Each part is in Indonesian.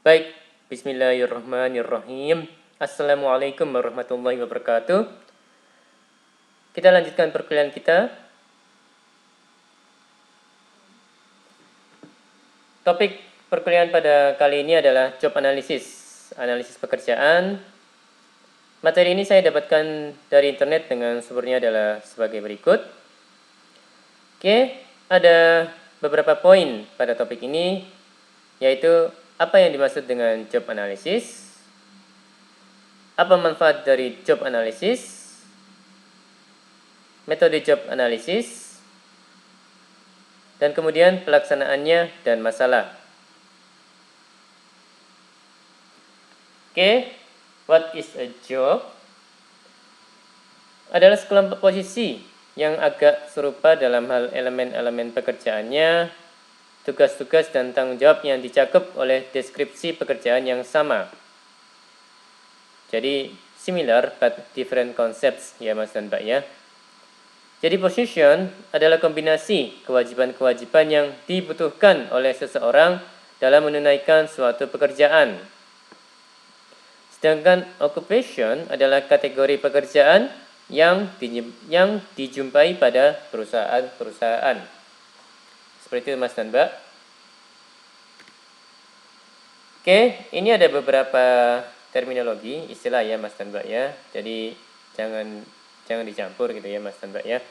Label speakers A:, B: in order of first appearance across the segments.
A: Baik, bismillahirrahmanirrahim. Assalamualaikum warahmatullahi wabarakatuh. Kita lanjutkan perkuliahan kita. Topik perkuliahan pada kali ini adalah job analysis, analisis pekerjaan. Materi ini saya dapatkan dari internet dengan sumbernya adalah sebagai berikut. Oke, ada beberapa poin pada topik ini, yaitu apa yang dimaksud dengan job analysis, apa manfaat dari job analysis, metode job analysis, dan kemudian pelaksanaannya dan masalah. Oke, what is a job? Adalah sekelompok posisi yang agak serupa dalam hal elemen-elemen pekerjaannya, tugas-tugas dan tanggung jawab yang dicakup oleh deskripsi pekerjaan yang sama. Jadi, similar but different concepts ya Mas dan Mbak ya. Jadi position adalah kombinasi kewajiban-kewajiban yang dibutuhkan oleh seseorang dalam menunaikan suatu pekerjaan. Sedangkan occupation adalah kategori pekerjaan yang dijumpai pada perusahaan-perusahaan. Seperti itu Mas dan Mbak. Oke, ini ada beberapa terminologi, istilah ya Mas dan Mbak ya. Jadi jangan dicampur gitu ya Mas dan Mbak ya.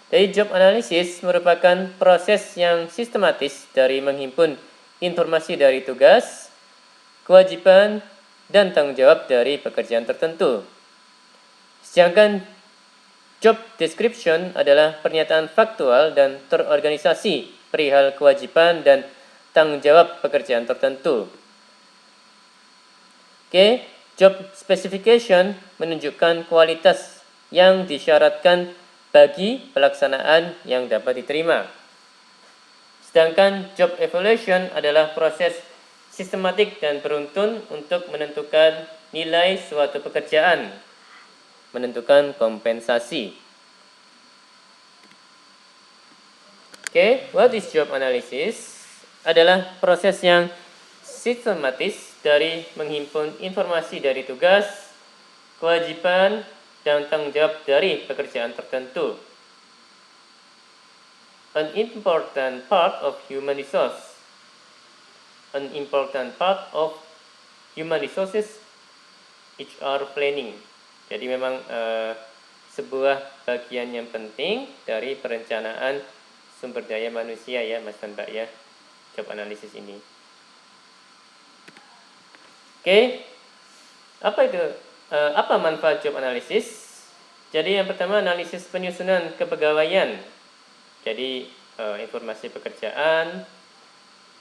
A: Jadi job analysis merupakan proses yang sistematis dari menghimpun informasi dari tugas, kewajiban, dan tanggung jawab dari pekerjaan tertentu. Sedangkan job description adalah pernyataan faktual dan terorganisasi perihal kewajiban dan tanggung jawab pekerjaan tertentu. Oke, job specification menunjukkan kualitas yang disyaratkan bagi pelaksanaan yang dapat diterima. Sedangkan job evaluation adalah proses sistematik dan beruntun untuk menentukan nilai suatu pekerjaan, menentukan kompensasi. Oke, what is job analysis? Adalah proses yang sistematis dari menghimpun informasi dari tugas, kewajiban, dan tanggung jawab dari pekerjaan tertentu. An important part of human resource. An important part of human resources HR planning. Jadi memang sebuah bagian yang penting dari perencanaan sumber daya manusia ya Mas dan Mbak ya, job analysis ini. Oke, apa manfaat job analysis? Jadi yang pertama analisis penyusunan kepegawaian. Jadi informasi pekerjaan.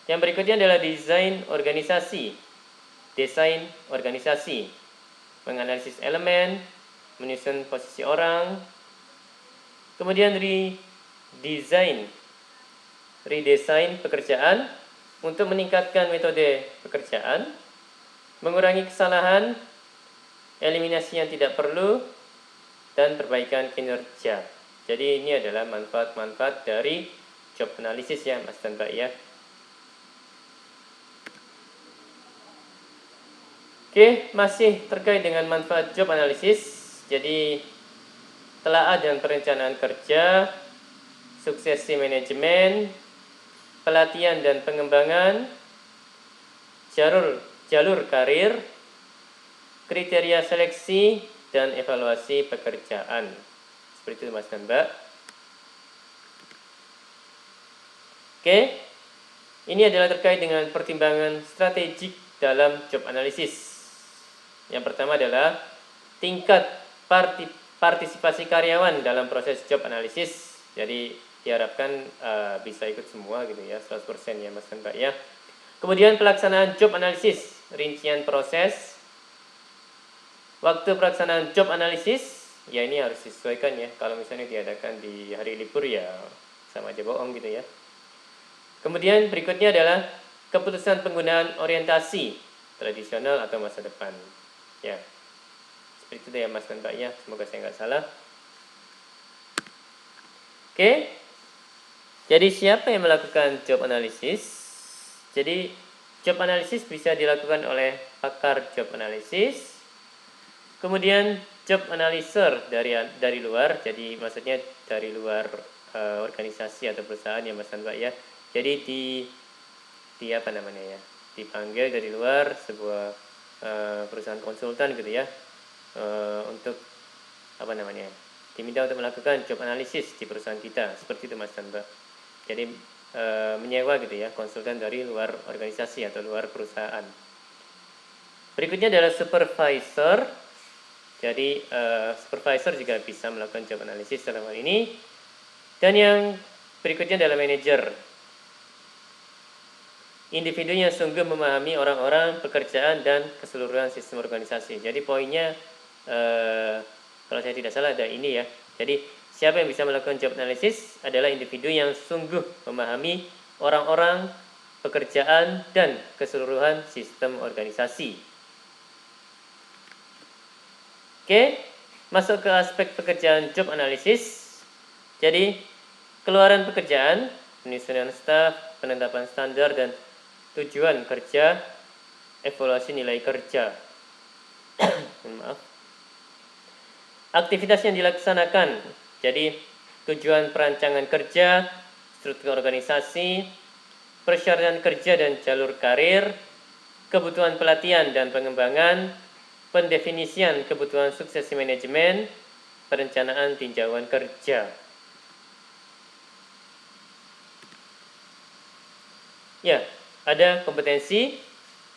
A: Yang berikutnya adalah desain organisasi. Menganalisis elemen, menyusun posisi orang. Kemudian redesign pekerjaan untuk meningkatkan metode pekerjaan, mengurangi kesalahan, eliminasi yang tidak perlu, dan perbaikan kinerja. Jadi ini adalah manfaat-manfaat dari job analysis ya Mas dan Mbak ya. Oke, masih terkait dengan manfaat job analysis. Jadi telaah dan perencanaan kerja, suksesi manajemen, pelatihan dan pengembangan, jalur karir, kriteria seleksi, dan evaluasi pekerjaan. Seperti itu Mas dan Mbak. Oke, ini adalah terkait dengan pertimbangan strategik dalam job analysis. Yang pertama adalah tingkat partisipasi karyawan dalam proses job analysis. Jadi diharapkan bisa ikut semua gitu ya, 100% ya Mas dan Mbak ya. Kemudian pelaksanaan job analysis, rincian proses, waktu pelaksanaan job analysis, ya ini harus disesuaikan ya. Kalau misalnya diadakan di hari libur ya sama aja bohong gitu ya. Kemudian berikutnya adalah keputusan penggunaan orientasi tradisional atau masa depan. Ya, seperti itu ya Mas dan Mbak ya. Semoga saya nggak salah. Oke, jadi siapa yang melakukan job analysis? Jadi Job analysis bisa dilakukan oleh pakar job analysis. Kemudian job analyzer dari luar, jadi maksudnya dari luar organisasi atau perusahaan ya Mas dan Mbak ya. Jadi di apa namanya ya? Dipanggil dari luar sebuah perusahaan konsultan gitu ya. Untuk apa namanya? Diminta untuk melakukan job analysis di perusahaan kita. Seperti itu Mas dan Mbak. Jadi menyewa gitu ya, konsultan dari luar organisasi atau luar perusahaan. Berikutnya adalah supervisor. Jadi supervisor juga bisa melakukan job analysis dalam hal ini. Dan yang berikutnya adalah manajer. Individu yang sungguh memahami orang-orang, pekerjaan, dan keseluruhan sistem organisasi. Jadi poinnya kalau saya tidak salah ada ini ya. Jadi siapa yang bisa melakukan job analysis adalah individu yang sungguh memahami orang-orang, pekerjaan, dan keseluruhan sistem organisasi. Oke, masuk ke aspek pekerjaan job analysis. Jadi, keluaran pekerjaan, penyusunan staf, penetapan standar, dan tujuan kerja, evaluasi nilai kerja. Maaf. Aktivitas yang dilaksanakan, jadi tujuan perancangan kerja, struktur organisasi, persyaratan kerja dan jalur karir, kebutuhan pelatihan dan pengembangan, pendefinisian kebutuhan suksesi manajemen, perencanaan tinjauan kerja. Ya, ada kompetensi,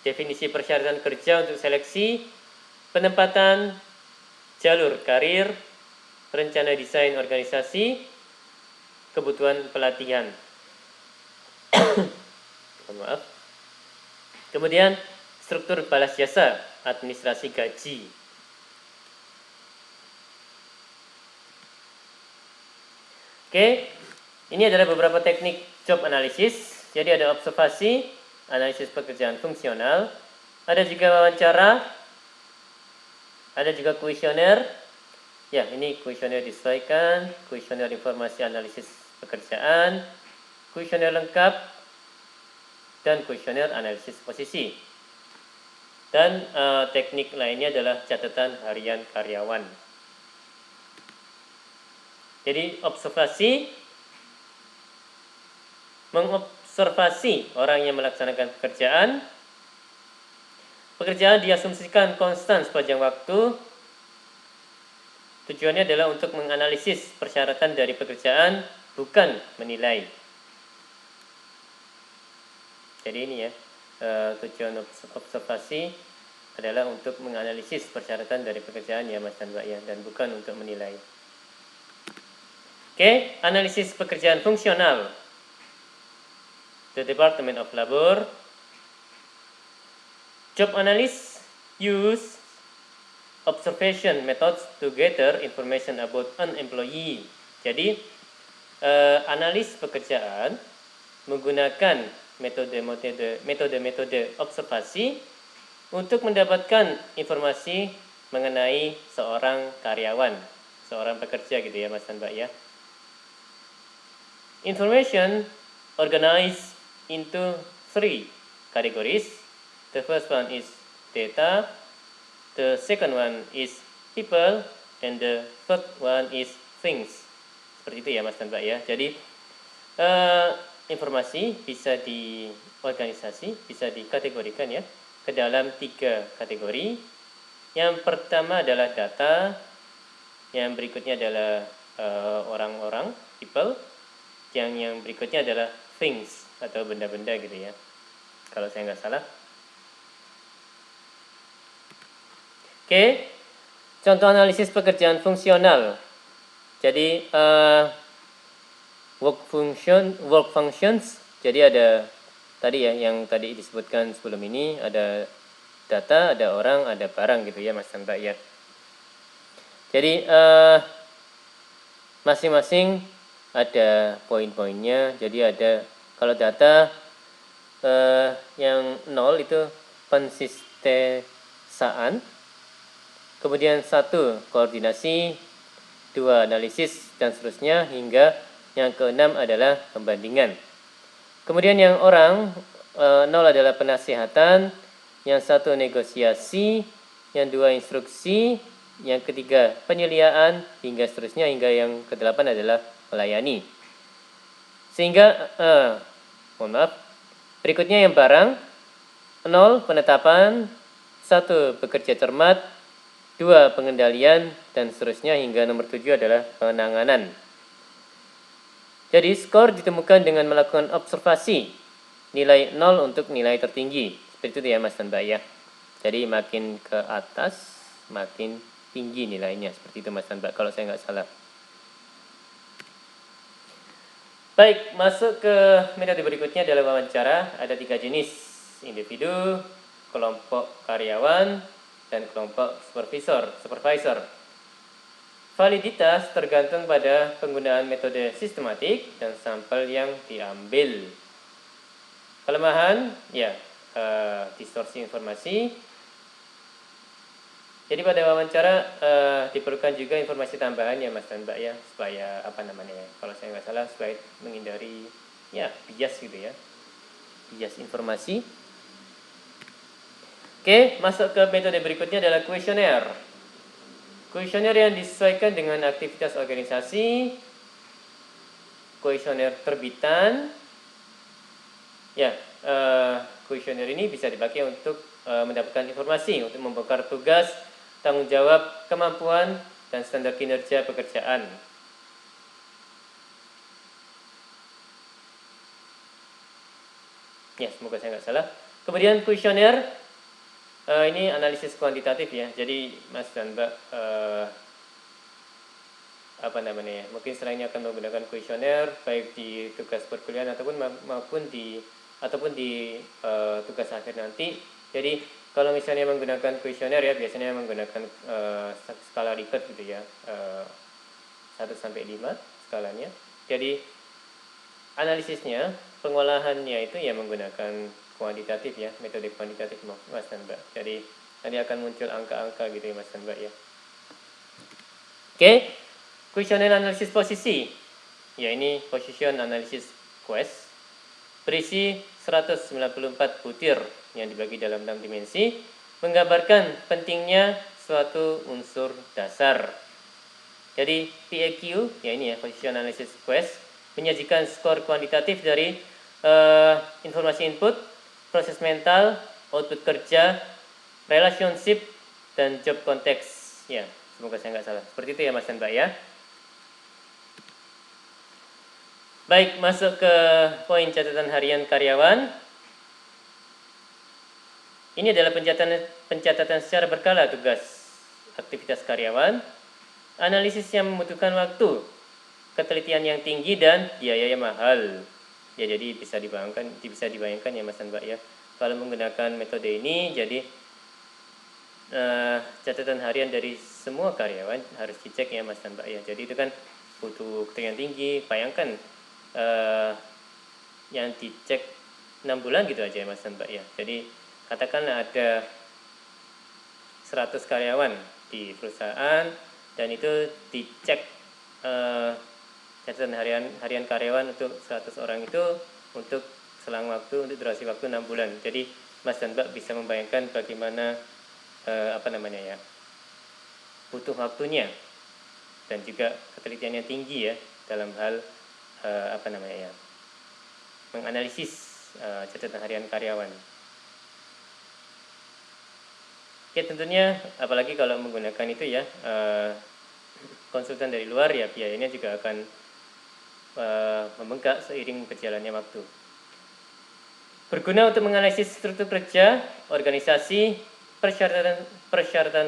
A: definisi persyaratan kerja untuk seleksi, penempatan, jalur karir, rencana desain organisasi, kebutuhan pelatihan. Maaf. Kemudian struktur balas jasa, administrasi gaji. Oke, ini adalah beberapa teknik job analysis. Jadi ada observasi, analisis pekerjaan fungsional, ada juga wawancara, ada juga kuesioner. Ya, ini kuesioner disesuaikan, kuesioner informasi analisis pekerjaan, kuesioner lengkap, dan kuesioner analisis posisi. Dan teknik lainnya adalah catatan harian karyawan. Jadi observasi, mengobservasi orang yang melaksanakan pekerjaan. Pekerjaan diasumsikan konstan sepanjang waktu. Tujuannya adalah untuk menganalisis persyaratan dari pekerjaan, bukan menilai. Jadi ini ya, tujuan observasi adalah untuk menganalisis persyaratan dari pekerjaan ya Mas dan Mbak ya, dan bukan untuk menilai. Oke, analisis pekerjaan fungsional. The Department of Labor. Job analysts use observation methods to gather information about an employee. Jadi, analis pekerjaan menggunakan metode-metode observasi untuk mendapatkan informasi mengenai seorang karyawan, seorang pekerja gitu ya Mas dan Mbak ya. Information organized into 3 categories. The first one is data, the second one is people, and the third one is things. Seperti itu ya Mas dan Mbak ya. Jadi informasi bisa diorganisasi, bisa dikategorikan ya ke dalam 3 kategori. Yang pertama adalah data, yang berikutnya adalah orang-orang, people, yang berikutnya adalah things atau benda-benda gitu ya, kalau saya nggak salah. Oke, contoh analisis pekerjaan fungsional. Jadi work functions. Jadi ada tadi ya yang tadi disebutkan sebelum ini, ada data, ada orang, ada barang gitu ya Mas dan Mbak ya. Jadi masing-masing ada poin-poinnya. Jadi ada kalau data yang 0 itu konsistensaan. Kemudian 1 koordinasi, 2 analisis, dan seterusnya hingga yang ke-6 adalah pembandingan. Kemudian yang orang 0 adalah penasihatan, yang 1 negosiasi, yang 2 instruksi, yang ketiga penyediaan, hingga seterusnya, hingga yang ke-8 adalah melayani. Sehingga, berikutnya yang barang, 0 penetapan, 1 bekerja cermat, 2 pengendalian, dan seterusnya, hingga nomor 7 adalah penanganan. Jadi skor ditemukan dengan melakukan observasi, nilai 0 untuk nilai tertinggi. Seperti itu ya Mas dan Mbak ya. Jadi makin ke atas, makin tinggi nilainya. Seperti itu Mas dan Mbak, kalau saya nggak salah. Baik, masuk ke metode berikutnya adalah wawancara. Ada 3 jenis, individu, kelompok karyawan, dan kelompok supervisor. Validitas tergantung pada penggunaan metode sistematik dan sampel yang diambil. Kelemahan, ya, distorsi informasi. Jadi pada wawancara diperlukan juga informasi tambahan ya Mas dan Mbak ya, supaya kalau saya nggak salah, supaya menghindari ya bias gitu ya, bias informasi. Oke, masuk ke metode berikutnya adalah kuesioner. Kuesioner yang disesuaikan dengan aktivitas organisasi, kuesioner terbitan. Ya, kuesioner ini bisa dipakai untuk mendapatkan informasi, untuk membongkar tugas, tanggung jawab, kemampuan, dan standar kinerja pekerjaan. Ya, semoga saya nggak salah. Kemudian kuesioner, ini analisis kuantitatif ya. Jadi Mas dan Mbak mungkin setelahnya akan menggunakan kuesioner baik di tugas perkuliahan ataupun di tugas akhir nanti. Jadi kalau misalnya menggunakan kuesioner ya, biasanya menggunakan skala Likert gitu ya, 1 sampai 5 skalanya. Jadi analisisnya, pengolahannya itu ya menggunakan kuantitatif ya, metode kuantitatif Mas dan Mbak. Jadi nanti akan muncul angka-angka gitu ya Mas dan Mbak ya. Oke. Kuesioner analisis posisi, ya ini position analysis quest, berisi 194 butir yang dibagi dalam 6 dimensi, menggambarkan pentingnya suatu unsur dasar. Jadi PAQ, ya ini ya, position analysis quest, menyajikan skor kuantitatif dari informasi input, proses mental, output kerja, relationship, dan job context. Ya, semoga saya nggak salah. Seperti itu ya Mas dan Mbak ya. Baik, masuk ke poin catatan harian karyawan. Ini adalah pencatatan secara berkala tugas aktivitas karyawan. Analisis yang membutuhkan waktu, ketelitian yang tinggi, dan biaya yang mahal. Ya, jadi bisa dibayangkan ya Mas dan Mbak ya. Kalau menggunakan metode ini, jadi catatan harian dari semua karyawan harus dicek ya Mas dan Mbak ya. Jadi itu kan butuh ketelitian tinggi. Bayangkan yang dicek 6 bulan gitu aja ya Mas dan Mbak ya. Jadi katakanlah ada 100 karyawan di perusahaan, dan itu dicek catatan harian karyawan untuk 100 orang itu untuk selang waktu, untuk durasi waktu 6 bulan. Jadi Mas dan Mbak bisa membayangkan bagaimana butuh waktunya dan juga ketelitiannya tinggi ya dalam hal menganalisis catatan harian karyawan. Oke, tentunya apalagi kalau menggunakan itu ya konsultan dari luar ya, biayanya juga akan membengkak seiring berjalannya waktu. Berguna untuk menganalisis struktur kerja, organisasi, persyaratan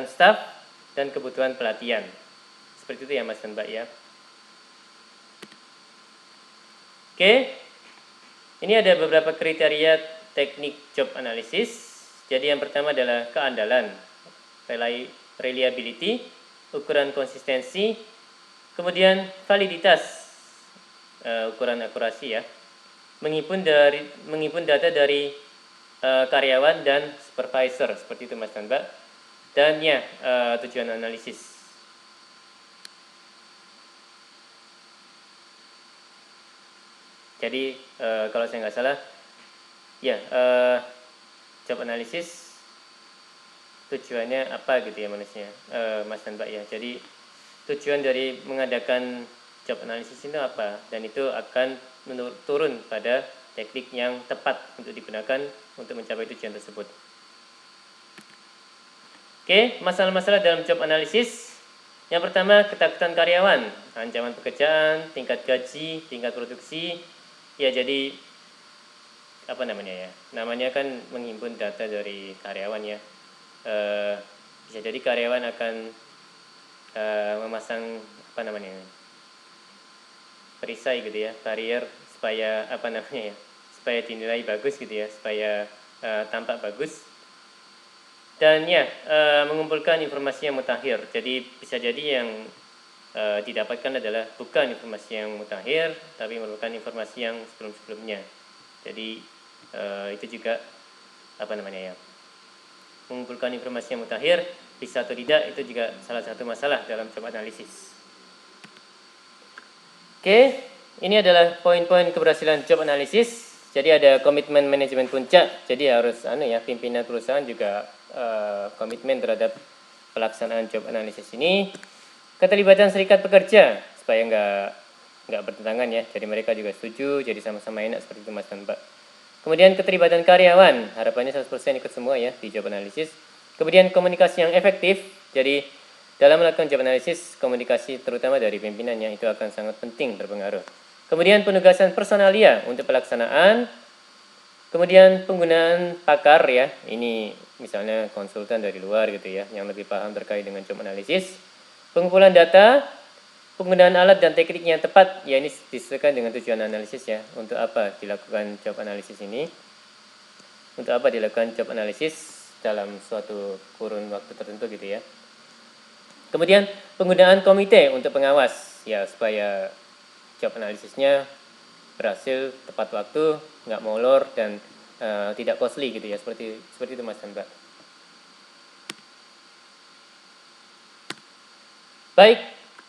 A: staf, dan kebutuhan pelatihan. Seperti itu ya Mas dan Mbak ya. Oke, ini ada beberapa kriteria teknik job analysis. Jadi yang pertama adalah keandalan, reliability, ukuran konsistensi, kemudian validitas, ukuran akurasi ya, menghimpun data dari karyawan dan supervisor, seperti itu Mas dan Mbak, dan ya tujuan analisis. Jadi kalau saya nggak salah, ya job analysis tujuannya apa gitu ya manusia, Mas dan Mbak ya. Jadi tujuan dari mengadakan job analysis itu apa, dan itu akan turun pada teknik yang tepat untuk digunakan untuk mencapai tujuan tersebut. Oke, masalah-masalah dalam job analysis. Yang pertama, ketakutan karyawan, ancaman pekerjaan, tingkat gaji, tingkat produksi. Ya, jadi apa namanya ya? Namanya kan menghimpun data dari karyawan ya. Bisa jadi karyawan akan memasang apa namanya? Perisai gitu ya, barrier supaya apa namanya ya? Supaya dinilai bagus gitu ya, supaya tampak bagus. Dan ya, mengumpulkan informasi yang mutakhir. Jadi bisa jadi yang didapatkan adalah bukan informasi yang mutakhir, tapi merupakan informasi yang sebelum-sebelumnya. Jadi itu juga apa namanya ya, mengumpulkan informasi yang mutakhir bisa atau tidak, itu juga salah satu masalah dalam job analisis. Oke, ini adalah poin-poin keberhasilan job analisis. Jadi ada komitmen manajemen puncak. Jadi harus pimpinan perusahaan juga komitmen terhadap pelaksanaan job analisis ini. Keterlibatan serikat pekerja supaya nggak bertentangan ya. Jadi mereka juga setuju. Jadi sama-sama enak seperti itu Mas dan Mbak. Kemudian keterlibatan karyawan, harapannya 100% ikut semua ya di job analisis. Kemudian komunikasi yang efektif. Jadi dalam melakukan job analisis, komunikasi terutama dari pimpinannya itu akan sangat penting berpengaruh. Kemudian penugasan personalia untuk pelaksanaan. Kemudian penggunaan pakar ya, ini misalnya konsultan dari luar gitu ya, yang lebih paham terkait dengan job analisis. Pengumpulan data, penggunaan alat dan teknik yang tepat, ya ini disesuaikan dengan tujuan analisis ya. Untuk apa dilakukan job analisis ini? Untuk apa dilakukan job analisis dalam suatu kurun waktu tertentu gitu ya. Kemudian penggunaan komite untuk pengawas ya, supaya job analisisnya berhasil tepat waktu, nggak molor dan tidak costly gitu ya, seperti itu Mas dan Mbak. Baik,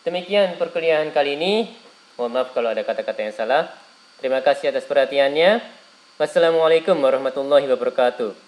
A: demikian perkuliahan kali ini. Mohon maaf kalau ada kata-kata yang salah. Terima kasih atas perhatiannya. Wassalamualaikum warahmatullahi wabarakatuh.